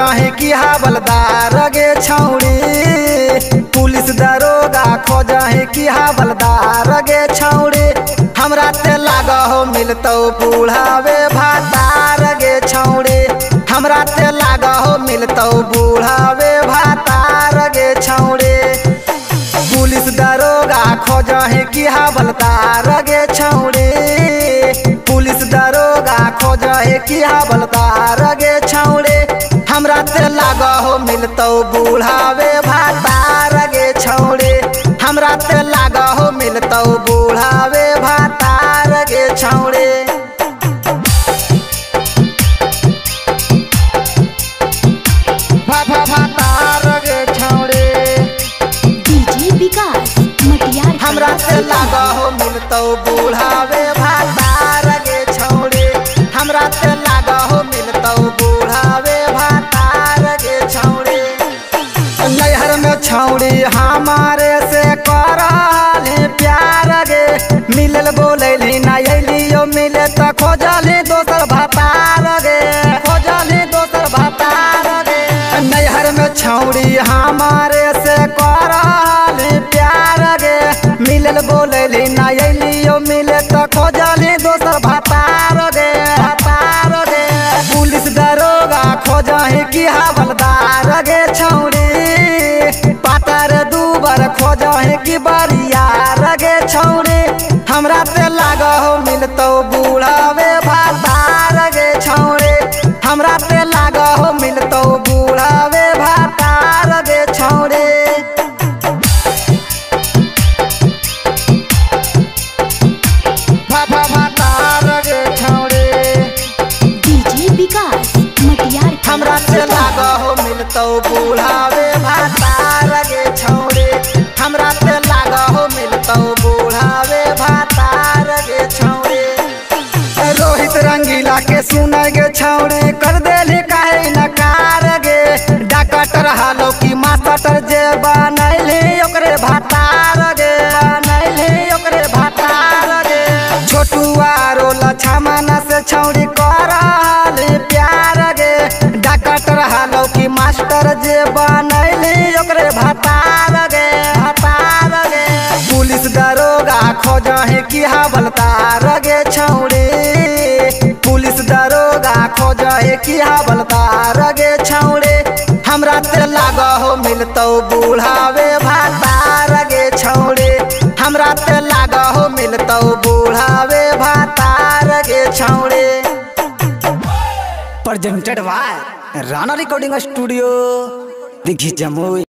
खोजहे की हवलदार गे छौड़ी, पुलिस दरोगा खोजहे की हवलदार गे छौड़ी। हमरा ते लागा हो मिलतौ बूढ़ावे भातार गे छौड़ी, हमरा ते लागा हो मिलतौ बूढ़ावे भातार गे छौड़ी। पुलिस दरोगा खोजहे की हवलदार गे छौड़ी, पुलिस दरोगा खोजहे की हवलदार गे छौड़ी। हमरा ते लागा हो मिलतौ बूढ़ावे भातार गे छौड़ी, हमरा ते लागा हो मिलतौ बूढ़ावे भातार गे छौड़ी। भातार गे छौड़ी, डीजे विकास मटियार। हमरा ते लागा हो मिलतौ बूढ़ावे भातार गे छौड़ी, हमरा ते लागा हो मिलतौ बूढ़ावे भातार गे छौड़ी। नैहर में छौड़ी हमारे से करली प्यार गे, मिलल बोलैली ना अलियो मिले त खोजली दोसर भातार गे, खोजली दोसर भातार गे। नैहर में छौड़ी हमारे से करली प्यार गे, मिलल बोलैली ना अलियो मिले त खोजली दोसर भातार गे, भातार गे। पुलिस दरोगा खोजहे की हवलदार गे छौड़ी, पातर दूबर खोजहे की बरियार गे छौड़ी। हमरा ते लागा हो मिलतौ बूढ़ावे भातार गे छौड़ी, हमरा ते लागा हो मिलतौ बूढ़ावे भातार गे छौड़ी। भातार गे छौड़ी, डीजे विकास मटियार। हमरा से लागा हो मिलतौ बूढ़ावे भातार गे छौड़ी, हमरा से लागा हो मिलतौ बूढ़ावे भातार गे छौड़ी। रोहित रंगीला के सुनै गे छौड़ी, कर देली काहे नकार गे। डॉक्टर हालो की मास्टर जे बनैली ओकरे भातार गे, बनैली ओकरे भातार गे। छोटुआ रो लछमन से छौड़ी करली प्यार गे, डॉक्टर हालो की मास्टर जे बनैली ओकरे भातार गे, भातार गे। पुलिस दरोगा खोजहे की हवलदार गे छौड़ी, पुलिस दरोगा खोजहे की हवलदार गे छौड़ी। हमरा ते लागा हो मिलतौ बूढ़ावे भातार गे छौड़ी, हमरा ते लागा हो मिलतौ बूढ़ावे भातार गे छौड़ी। Presented by Rana recording studio, Dighi Jamui.